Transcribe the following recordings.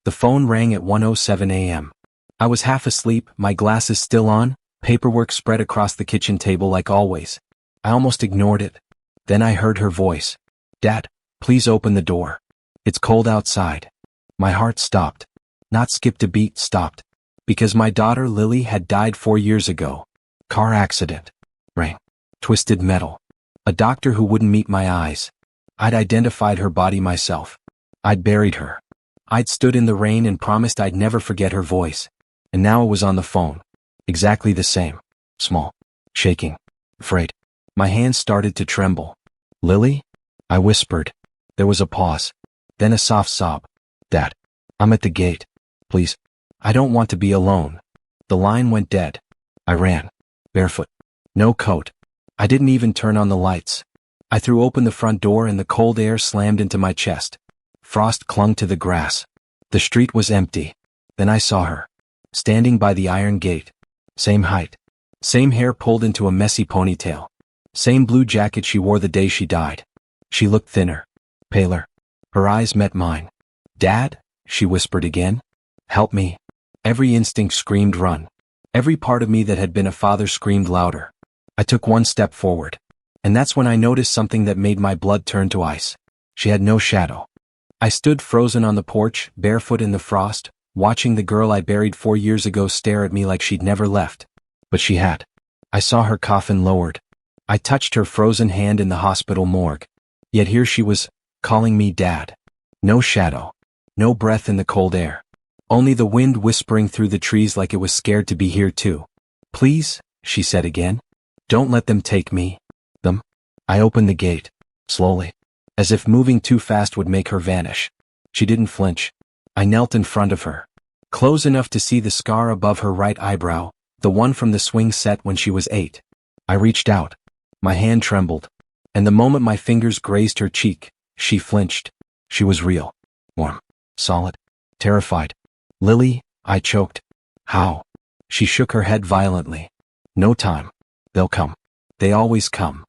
The phone rang at 1:07 a.m. I was half asleep, my glasses still on, paperwork spread across the kitchen table like always. I almost ignored it. Then I heard her voice. "Dad, please open the door. It's cold outside." My heart stopped. Not skipped a beat, stopped. Because my daughter Lily had died 4 years ago. Car accident. Rang. Twisted metal. A doctor who wouldn't meet my eyes. I'd identified her body myself. I'd buried her. I'd stood in the rain and promised I'd never forget her voice. And now it was on the phone. Exactly the same. Small. Shaking. Afraid. My hands started to tremble. "Lily?" I whispered. There was a pause. Then a soft sob. "Dad, I'm at the gate. Please. I don't want to be alone." The line went dead. I ran. Barefoot. No coat. I didn't even turn on the lights. I threw open the front door and the cold air slammed into my chest. Frost clung to the grass. The street was empty. Then I saw her. Standing by the iron gate. Same height. Same hair pulled into a messy ponytail. Same blue jacket she wore the day she died. She looked thinner. Paler. Her eyes met mine. "Dad?" she whispered again. "Help me." Every instinct screamed run. Every part of me that had been a father screamed louder. I took one step forward. And that's when I noticed something that made my blood turn to ice. She had no shadow. I stood frozen on the porch, barefoot in the frost, watching the girl I buried 4 years ago stare at me like she'd never left. But she had. I saw her coffin lowered. I touched her frozen hand in the hospital morgue. Yet here she was, calling me Dad. No shadow. No breath in the cold air. Only the wind whispering through the trees like it was scared to be here too. "Please," she said again. "Don't let them take me." Them? I opened the gate. Slowly. As if moving too fast would make her vanish. She didn't flinch. I knelt in front of her. Close enough to see the scar above her right eyebrow, the one from the swing set when she was 8. I reached out. My hand trembled. And the moment my fingers grazed her cheek, she flinched. She was real. Warm. Solid. Terrified. "Lily," I choked. "How?" She shook her head violently. "No time. They'll come. They always come."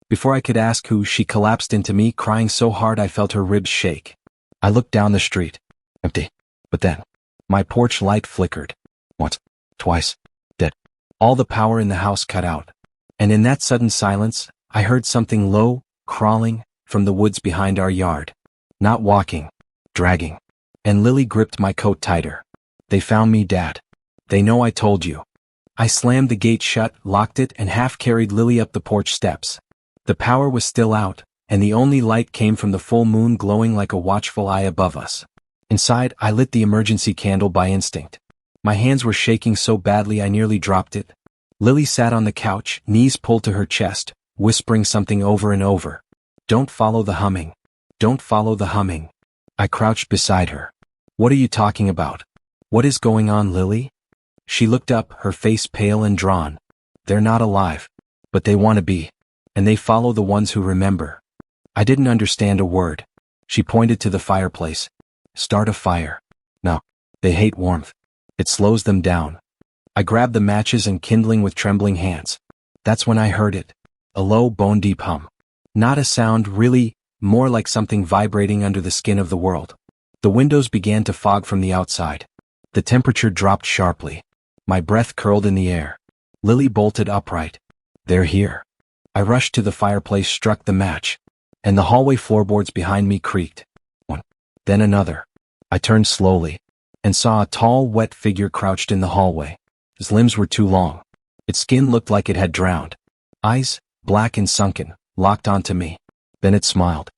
Before I could ask who, she collapsed into me, crying so hard I felt her ribs shake. I looked down the street. Empty. But then, my porch light flickered. Once. Twice. Dead. All the power in the house cut out. And in that sudden silence, I heard something low, crawling, from the woods behind our yard. Not walking. Dragging. And Lily gripped my coat tighter. "They found me, Dad. They know I told you." I slammed the gate shut, locked it, and half-carried Lily up the porch steps. The power was still out, and the only light came from the full moon glowing like a watchful eye above us. Inside, I lit the emergency candle by instinct. My hands were shaking so badly I nearly dropped it. Lily sat on the couch, knees pulled to her chest, whispering something over and over. "Don't follow the humming. Don't follow the humming." I crouched beside her. "What are you talking about? What is going on, Lily?" She looked up, her face pale and drawn. "They're not alive. But they want to be. And they follow the ones who remember." I didn't understand a word. She pointed to the fireplace. "Start a fire." "No. They hate warmth. It slows them down." I grabbed the matches and kindling with trembling hands. That's when I heard it. A low, bone-deep hum. Not a sound, really, more like something vibrating under the skin of the world. The windows began to fog from the outside. The temperature dropped sharply. My breath curled in the air. Lily bolted upright. "They're here." I rushed to the fireplace, struck the match. And the hallway floorboards behind me creaked. One. Then another. I turned slowly. And saw a tall, wet figure crouched in the hallway. His limbs were too long. Its skin looked like it had drowned. Eyes, black and sunken, locked onto me. Then it smiled.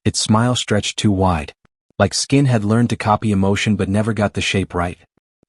Its smile stretched too wide. Like skin had learned to copy emotion but never got the shape right.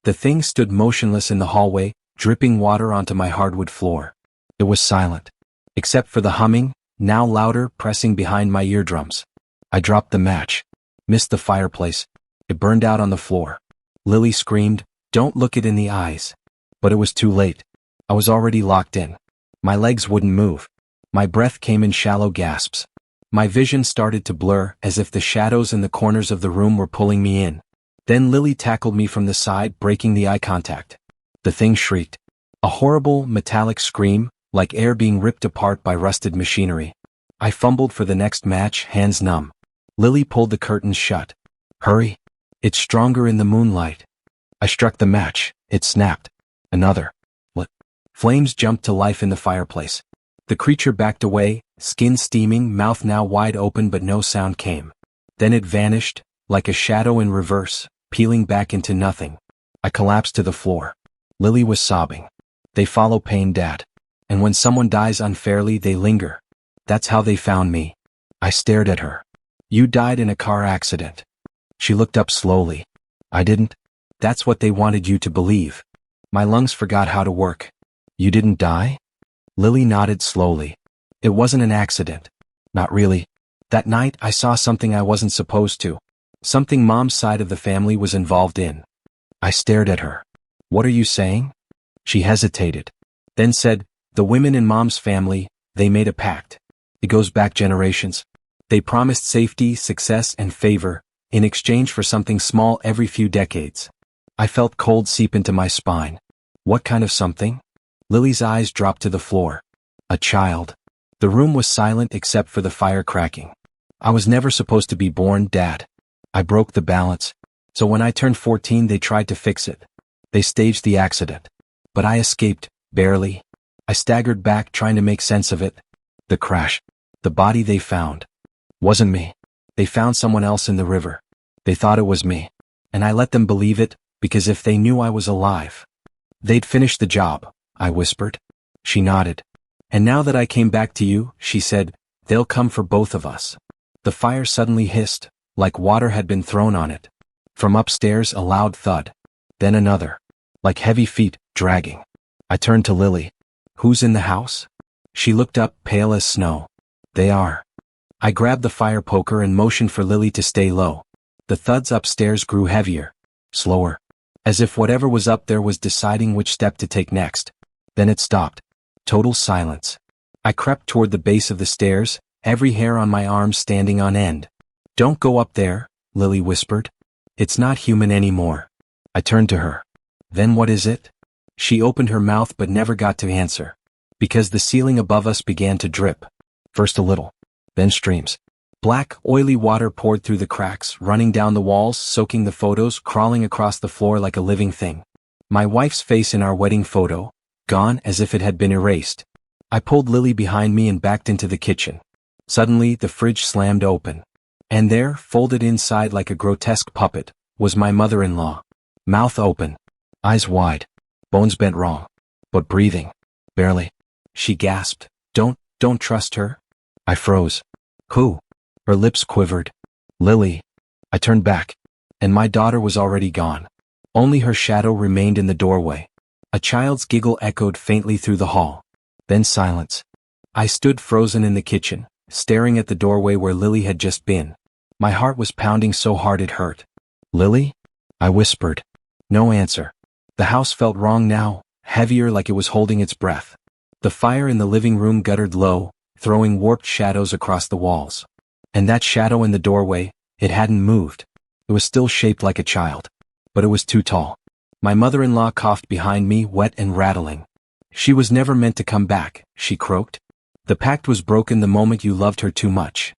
The thing stood motionless in the hallway, dripping water onto my hardwood floor. It was silent. Except for the humming, now louder, pressing behind my eardrums. I dropped the match. Missed the fireplace. It burned out on the floor. Lily screamed, "Don't look it in the eyes." But it was too late. I was already locked in. My legs wouldn't move. My breath came in shallow gasps. My vision started to blur, as if the shadows in the corners of the room were pulling me in. Then Lily tackled me from the side, breaking the eye contact. The thing shrieked. A horrible, metallic scream, like air being ripped apart by rusted machinery. I fumbled for the next match, hands numb. Lily pulled the curtains shut. "Hurry." It's stronger in the moonlight. I struck the match. It snapped. Another. What? Flames jumped to life in the fireplace. The creature backed away, skin steaming, mouth now wide open, but no sound came. Then it vanished, like a shadow in reverse, peeling back into nothing. I collapsed to the floor. Lily was sobbing. They follow pain, Dad. And when someone dies unfairly, they linger. That's how they found me. I stared at her. You died in a car accident. She looked up slowly. I didn't. That's what they wanted you to believe. My lungs forgot how to work. You didn't die? Lily nodded slowly. It wasn't an accident. Not really. That night I saw something I wasn't supposed to. Something Mom's side of the family was involved in. I stared at her. What are you saying? She hesitated. Then said, the women in Mom's family, they made a pact. It goes back generations. They promised safety, success, and favor, in exchange for something small every few decades. I felt cold seep into my spine. What kind of something? Lily's eyes dropped to the floor. A child. The room was silent except for the fire cracking. I was never supposed to be born, Dad. I broke the balance. So when I turned 14, they tried to fix it. They staged the accident. But I escaped, barely. I staggered back trying to make sense of it. The crash. The body they found. Wasn't me. They found someone else in the river. They thought it was me. And I let them believe it, because if they knew I was alive, they'd finish the job, I whispered. She nodded. And now that I came back to you, she said, they'll come for both of us. The fire suddenly hissed, like water had been thrown on it. From upstairs, a loud thud. Then another. Like heavy feet, dragging. I turned to Lily. Who's in the house? She looked up, pale as snow. They are. I grabbed the fire poker and motioned for Lily to stay low. The thuds upstairs grew heavier. Slower. As if whatever was up there was deciding which step to take next. Then it stopped. Total silence. I crept toward the base of the stairs, every hair on my arm standing on end. Don't go up there, Lily whispered. It's not human anymore. I turned to her. Then what is it? She opened her mouth but never got to answer. Because the ceiling above us began to drip. First a little. Then streams. Black, oily water poured through the cracks, running down the walls, soaking the photos, crawling across the floor like a living thing. My wife's face in our wedding photo, gone as if it had been erased. I pulled Lily behind me and backed into the kitchen. Suddenly, the fridge slammed open. And there, folded inside like a grotesque puppet, was my mother-in-law. Mouth open. Eyes wide. Bones bent wrong. But breathing. Barely. She gasped. Don't trust her? I froze. Who? Her lips quivered. Lily. I turned back. And my daughter was already gone. Only her shadow remained in the doorway. A child's giggle echoed faintly through the hall. Then silence. I stood frozen in the kitchen, staring at the doorway where Lily had just been. My heart was pounding so hard it hurt. Lily? I whispered. No answer. The house felt wrong now, heavier like it was holding its breath. The fire in the living room guttered low, throwing warped shadows across the walls. And that shadow in the doorway, it hadn't moved. It was still shaped like a child. But it was too tall. My mother-in-law coughed behind me, wet and rattling. She was never meant to come back, she croaked. The pact was broken the moment you loved her too much.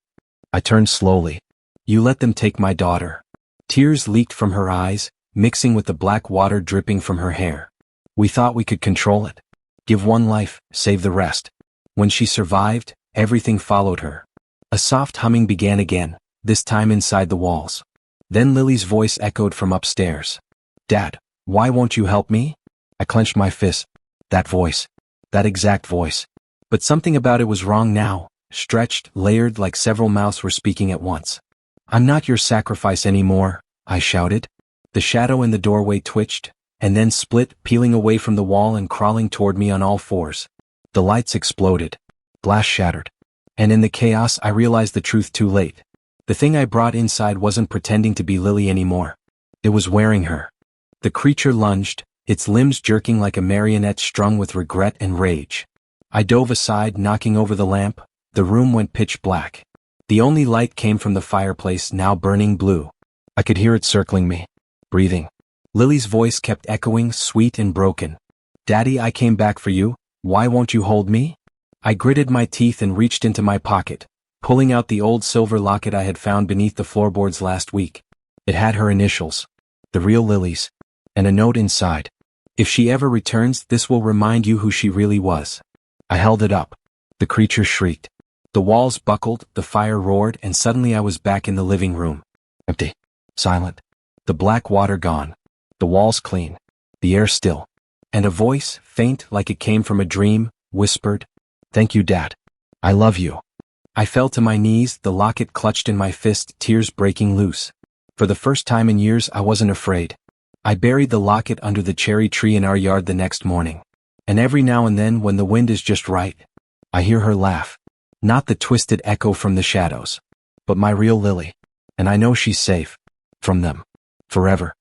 I turned slowly. You let them take my daughter. Tears leaked from her eyes, mixing with the black water dripping from her hair. We thought we could control it. Give one life, save the rest. When she survived, everything followed her. A soft humming began again, this time inside the walls. Then Lily's voice echoed from upstairs. Dad, why won't you help me? I clenched my fist. That voice. That exact voice. But something about it was wrong now, stretched, layered like several mouths were speaking at once. I'm not your sacrifice anymore, I shouted. The shadow in the doorway twitched, and then split, peeling away from the wall and crawling toward me on all fours. The lights exploded. Glass shattered. And in the chaos I realized the truth too late. The thing I brought inside wasn't pretending to be Lily anymore. It was wearing her. The creature lunged, its limbs jerking like a marionette strung with regret and rage. I dove aside, knocking over the lamp. The room went pitch black. The only light came from the fireplace, now burning blue. I could hear it circling me. Breathing. Lily's voice kept echoing, sweet and broken. Daddy, I came back for you. Why won't you hold me? I gritted my teeth and reached into my pocket, pulling out the old silver locket I had found beneath the floorboards last week. It had her initials, the real Lily's, and a note inside. If she ever returns, this will remind you who she really was. I held it up. The creature shrieked. The walls buckled, the fire roared, and suddenly I was back in the living room. Empty. Silent. The black water gone. The walls clean. The air still. And a voice, faint like it came from a dream, whispered, "Thank you, Dad. I love you." I fell to my knees, the locket clutched in my fist, tears breaking loose. For the first time in years, I wasn't afraid. I buried the locket under the cherry tree in our yard the next morning. And every now and then, when the wind is just right, I hear her laugh. Not the twisted echo from the shadows, but my real Lily. And I know she's safe. From them. Forever.